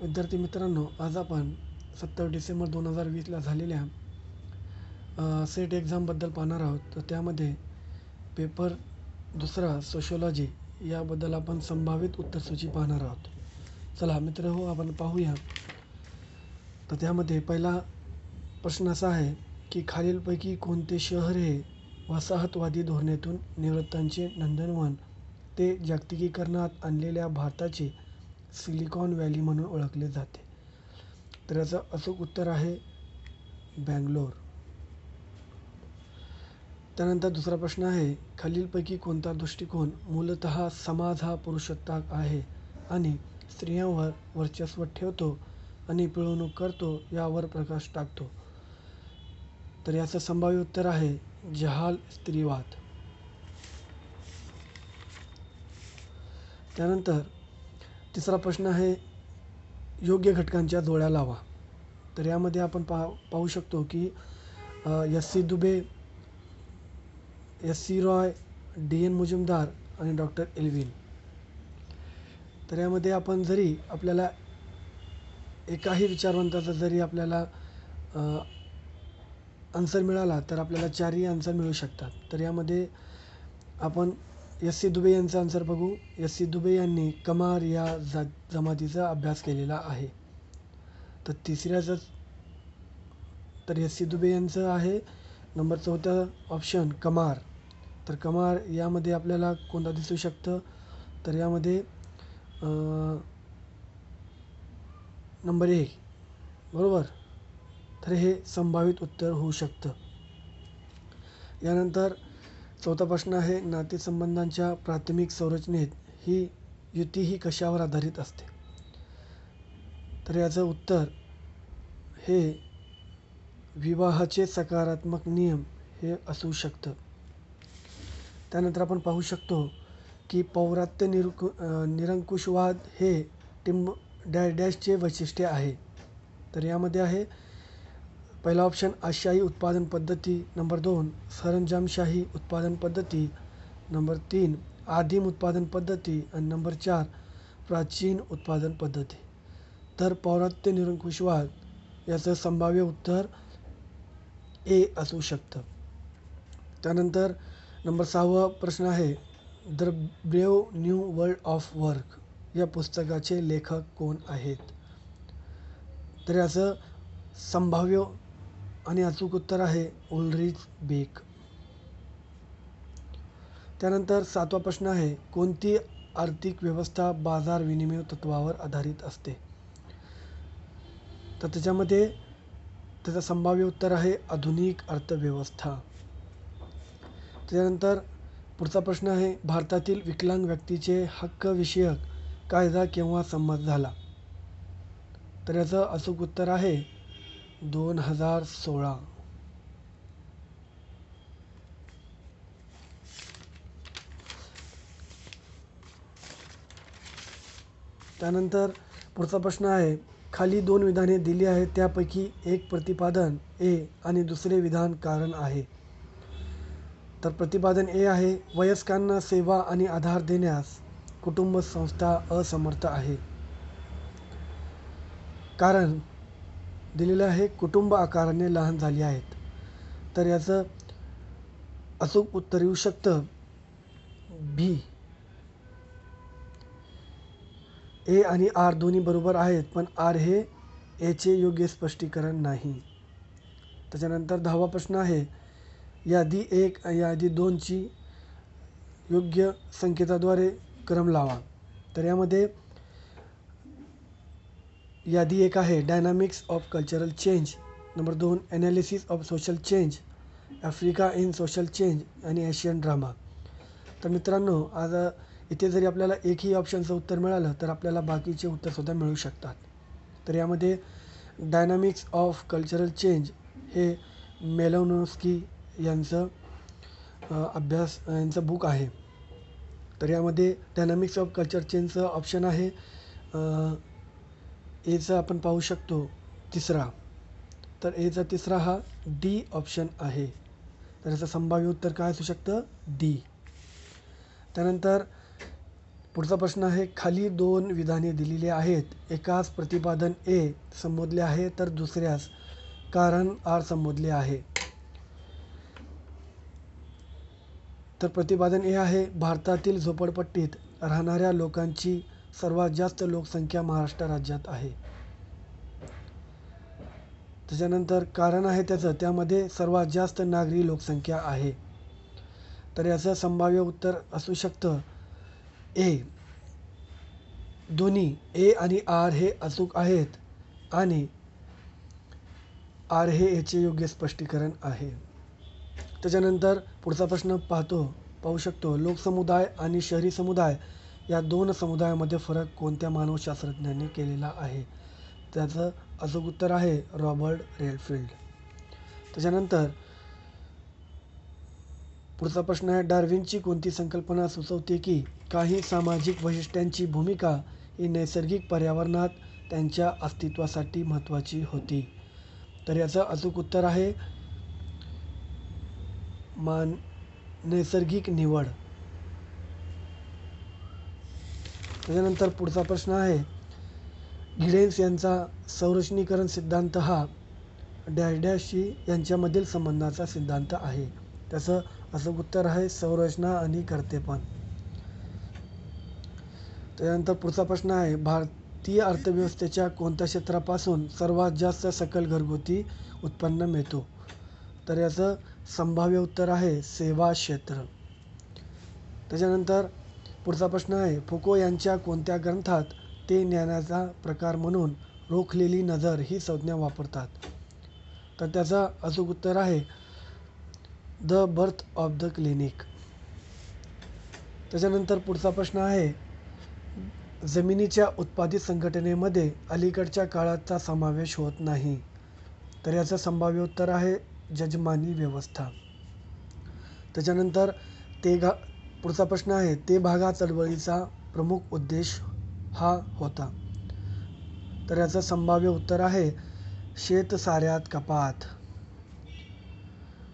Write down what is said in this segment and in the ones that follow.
विद्यार्थी मित्रांनो, आज आपण 27 डिसेंबर 2020ला झालेल्या सेट एक्झामबद्दल पाहणार आहोत. तर त्यामध्ये पेपर दुसरा सोशिओलॉजी याबद्दल आपण संभावित उत्तरसूची पाहणार आहोत. चला मित्रहो, आपण पाहूया. तर त्यामध्ये पहिला प्रश्न असा आहे की खालीलपैकी कोणते शहर हे वसाहतवादी धोरणेतून निवृत्तांचे नंदनवन ते जागतिकीकरणात आणलेल्या भारताचे सिलिकॉन व्हॅली म्हणून ओळखले जाते. तर याचं अचूक उत्तर आहे बँगलोर. त्यानंतर दुसरा प्रश्न आहे, खालीलपैकी कोणता दृष्टिकोन मूलतः समाज हा पुरुषसत्ताक आहे आणि स्त्रियांवर वर्चस्व ठेवतो आणि पिळवणूक करतो यावर प्रकाश टाकतो. तर याचं संभाव्य उत्तर आहे जहाल स्त्रीवाद. त्यानंतर तिसरा प्रश्न आहे, योग्य घटकांच्या जोड्या लावा. तर यामध्ये आपण पाहू शकतो की S C. Dube, S C. Roy, D N. Mujumdar आणि डॉक्टर एल्विन. तर यामध्ये आपण जरी आपल्याला एकाही विचारवंताचा जरी आपल्याला आन्सर मिळाला तर आपल्याला चारही आन्सर मिळू शकतात. तर यामध्ये आपण एस.सी. दुबे यांचा आन्सर बघू. एस.सी. दुबे यांनी कमार या जमातीचा अभ्यास केलेला आहे. तर तिसऱ्याचं तर एस.सी. दुबे यांचं आहे नंबर 4 ऑप्शन कमार. तर कमार यामध्ये आपल्याला कोणता दिसू शकतं, तर यामध्ये नंबर 1 बरोबर. तर हे संभावित उत्तर होऊ शकतं. यानंतर चौथा प्रश्न आहे, नातेसंबंधांच्या प्राथमिक संरचनेत ही युती ही कशावर आधारित असते. तर याचं उत्तर हे विवाहाचे सकारात्मक नियम हे असू शकतं. त्यानंतर आपण पाहू शकतो की पौर्वात्य निरंकुशवाद हे डॅशचे वैशिष्ट्य आहे. तर यामध्ये आहे पहिला ऑप्शन आशियाई उत्पादन पद्धती, नंबर 2 सरंजामशाही उत्पादन पद्धती, नंबर 3 आदिम उत्पादन पद्धती आणि नंबर 4 प्राचीन उत्पादन पद्धती. तर पौर्वात्य निरंकुशवाद याचं संभाव्य उत्तर ए असू शकतं. त्यानंतर नंबर 6वा प्रश्न आहे, the brave new world of work या पुस्तकाचे लेखक कोण आहेत. तर याचं संभाव्य आणि अचूक उत्तर आहे उल्रिच बेक. त्यानंतर 7वा प्रश्न आहे, कोणती आर्थिक व्यवस्था बाजार विनिमय तत्वावर आधारित असते. तर त्याच्यामध्ये त्याचं संभाव्य उत्तर आहे आधुनिक अर्थव्यवस्था. त्यानंतर पुढचा प्रश्न आहे, भारतातील विकलांग व्यक्तीचे हक्क विषयक कायदा केव्हा संमत झाला. तर याचं अचूक उत्तर आहे 2016. त्यानंतर पुढचा प्रश्न आहे, खाली 2 विधाने दिली आहेत त्यापैकी एक प्रतिपादन ए आणि दुसरे विधान कारण आहे. तर प्रतिपादन ए आहे, वयस्कांना सेवा आणि आधार देण्यास कुटुंब संस्था असमर्थ आहे. कारण दिलेलं आहे, कुटुंब आकाराने लहान झाली आहेत. तर याचं अचूक उत्तर येऊ शकतं बी. ए आणि आर दोन्ही बरोबर आहेत, पण आर हे एचे योग्य स्पष्टीकरण नाही. त्याच्यानंतर 10वा प्रश्न आहे, यादी 1 आणि यादी 2ची योग्य संकेताद्वारे क्रम लावा. तर यामध्ये यादी 1 आहे dynamics of cultural change, number 2 analysis of social change, Africa in social change आणि एशियन ड्रामा. तर मित्रांनो, आज इथे जरी आपल्याला एकही ऑप्शनचं उत्तर मिळालं तर आपल्याला बाकीचे उत्तरसुद्धा मिळू शकतात. तर यामध्ये डायनामिक्स ऑफ कल्चरल चेंज हे मेलोनोस्की यांचं यांचं बुक आहे. तर यामध्ये डायनामिक्स ऑफ कल्चर चेंजचं ऑप्शन आहे एचं आपण पाहू शकतो तिसरा. तर एचा तिसरा हा डी ऑप्शन आहे. तर याचं संभाव्य उत्तर काय असू शकतं डी. त्यानंतर पुढचा प्रश्न आहे, खाली 2 विधाने दिलेली आहेत. एकास प्रतिपादन ए संबोधले आहे तर दुसऱ्यास कारण आर संबोधले आहे. तर प्रतिपादन ए आहे, भारतातील झोपडपट्टीत राहणाऱ्या लोकांची सर्वात जास्त लोकसंख्या महाराष्ट्र राज्यात आहे. त्याच्यानंतर कारण आहे त्यामध्ये सर्वात जास्त नागरी लोकसंख्या आहे. तर याचं संभाव्य उत्तर असू शकतं ए. दोन्ही ए आणि आर हे अचूक आहेत आणि आर हे याचे योग्य स्पष्टीकरण आहे. त्याच्यानंतर पुढचा प्रश्न पाहू शकतो, लोकसमुदाय आणि शहरी समुदाय या 2 समुदायामध्ये फरक कोणत्या मानवशास्त्रज्ञांनी केलेला आहे? त्याचं अचूक उत्तर आहे रॉबर्ट रेडफिल्ड. त्याच्यानंतर पुढचा प्रश्न आहे, डार्विनची कोणती संकल्पना सुचवते की काही सामाजिक वैशिष्ट्यांची भूमिका ही नैसर्गिक पर्यावरणात त्यांच्या अस्तित्वासाठी महत्त्वाची होती? तर याचं अचूक उत्तर आहे नैसर्गिक निवड. त्याच्यानंतर पुढचा प्रश्न आहे, गिडेन्स यांचा संरचनीकरण सिद्धांत हा डॅश डॅशशी यांच्यामधील संबंधाचा सिद्धांत आहे. त्याचं अचूक उत्तर आहे संरचना आणि कर्तेपण. त्यानंतर पुढचा प्रश्न आहे, भारतीय अर्थव्यवस्थेच्या कोणत्या क्षेत्रापासून सर्वात जास्त सकल घरगुती उत्पन्न मिळतो? तर याचं संभाव्य उत्तर आहे सेवा क्षेत्र. त्याच्यानंतर पुढचा प्रश्न आहे, फुको यांच्या कोणत्या ग्रंथात ते ज्ञानाचा प्रकार म्हणून रोखलेली नजर ही संज्ञा वापरतात? तर त्याचं अचूक उत्तर आहे the birth of the clinic. त्याच्यानंतर पुढचा प्रश्न आहे, जमिनीच्या उत्पादित संघटनेमध्ये अलीकडच्या काळाचा समावेश होत नाही. तर याचं संभाव्य उत्तर आहे जजमानी व्यवस्था. त्याच्यानंतर पुढचा प्रश्न आहे, ते भागा चळवळीचा प्रमुख उद्देश हा होता. तर याचं संभाव्य उत्तर आहे शेतसाऱ्यात कपात.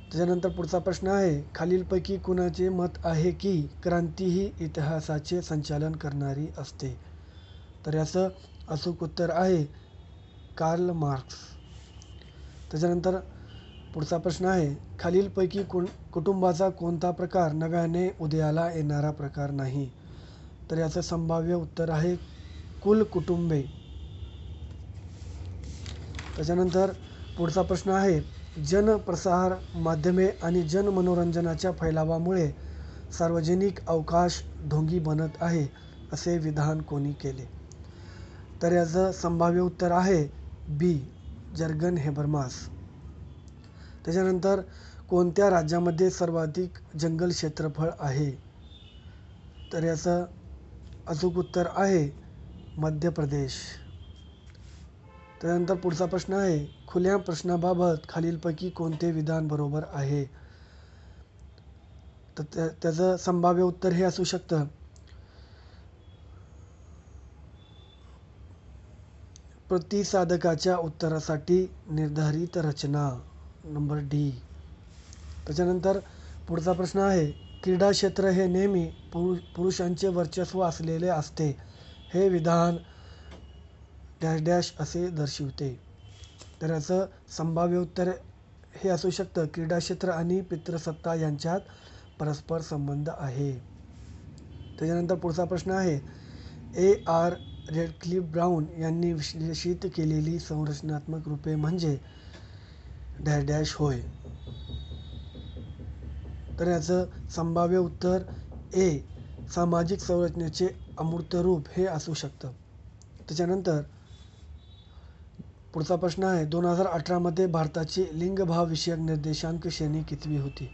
त्याच्यानंतर पुढचा प्रश्न आहे, खालीलपैकी कुणाचे मत आहे की क्रांती ही इतिहासाचे संचालन करणारी असते? तर याचं अचूक उत्तर आहे कार्ल मार्क्स. त्याच्यानंतर पुढचा प्रश्न आहे, खालीलपैकी कुटुंबाचा कोणता प्रकार नव्याने उदयाला येणारा प्रकार नाही? तर याचं संभाव्य उत्तर आहे कुलकुटुंबे. त्याच्यानंतर पुढचा प्रश्न आहे, जनप्रसार माध्यमे आणि जनमनोरंजनाच्या फैलावामुळे सार्वजनिक अवकाश ढोंगी बनत आहे असे विधान कोणी केले? तर याचं संभाव्य उत्तर आहे बी. Jurgen Habermas. त्याच्यानंतर कोणत्या राज्यामध्ये सर्वाधिक जंगल क्षेत्रफळ आहे? तर याचं अचूक उत्तर आहे मध्य प्रदेश. त्यानंतर पुढचा प्रश्न आहे, खुल्या प्रश्नाबाबत खालीलपैकी कोणते विधान बरोबर आहे? तर त्याचं संभाव्य उत्तर हे असू शकतं प्रतिसादकाच्या उत्तरासाठी निर्धारित रचना, नंबर डी. त्याच्यानंतर पुढचा प्रश्न आहे, क्रीडा क्षेत्र हे नेहमी पुरुषांचे वर्चस्व असलेले असते. हे विधान डॅश डॅश असे दर्शविते. तर याचं संभाव्य उत्तर हे असू शकतं क्रीडा क्षेत्र आणि पितृसत्ता यांच्यात परस्पर संबंध आहे. त्याच्यानंतर पुढचा प्रश्न आहे, A.R. रेडक्लिफ ब्राऊन यांनी विश्लेषित केलेली संरचनात्मक रूपे म्हणजे डॅश डॅश होय. तर याचं संभाव्य उत्तर ए. सामाजिक संरचनेचे अमूर्त रूप हे असू शकतं. त्याच्यानंतर पुढचा प्रश्न आहे, 2018 भारताची लिंगभाव विषयक निर्देशांक श्रेणी कितवी होती?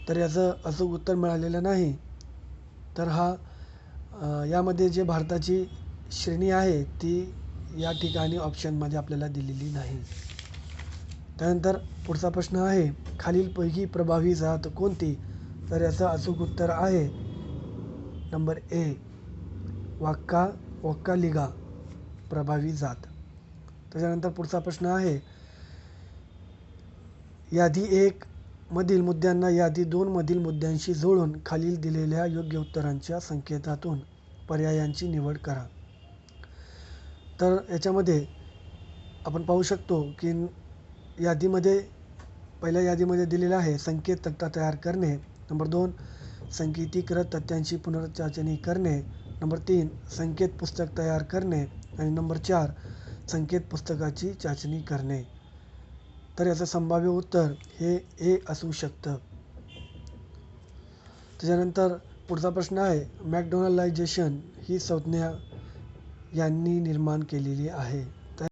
तर याचं अचूक उत्तर मिळालेलं नाही. तर यामध्ये जे भारताची श्रेणी आहे ती या ठिकाणी ऑप्शनमध्ये आपल्याला दिलेली नाही. त्यानंतर पुढचा प्रश्न आहे, खालीलपैकी प्रभावी जात कोणती? तर याचं अचूक उत्तर आहे नंबर ए. वक्कालिगा प्रभावी जात. त्याच्यानंतर पुढचा प्रश्न आहे, यादी 1 मधील मुद्द्यांना यादी 2 मधील मुद्द्यांशी जोडून खालील दिलेल्या योग्य उत्तरांच्या संकेतातून पर्यायांची निवड करा. तर याच्यामध्ये आपण पाहू शकतो की पहिल्या यादीमध्ये दिलेलं आहे संकेत तक्ता तयार करणे. नंबर 2 संकेतीकृत तथ्यांची पुनर्चाचणी करणे. नंबर 3 संकेत पुस्तक तयार करणे. आणि नंबर 4 संकेत पुस्तकाची चाचणी करणे. तर याचं संभाव्य उत्तर हे ए असू शकतं. त्याच्यानंतर पुढचा प्रश्न आहे, मॅकडोनलायझेशन ही संज्ञा यांनी निर्माण केलेली आहे.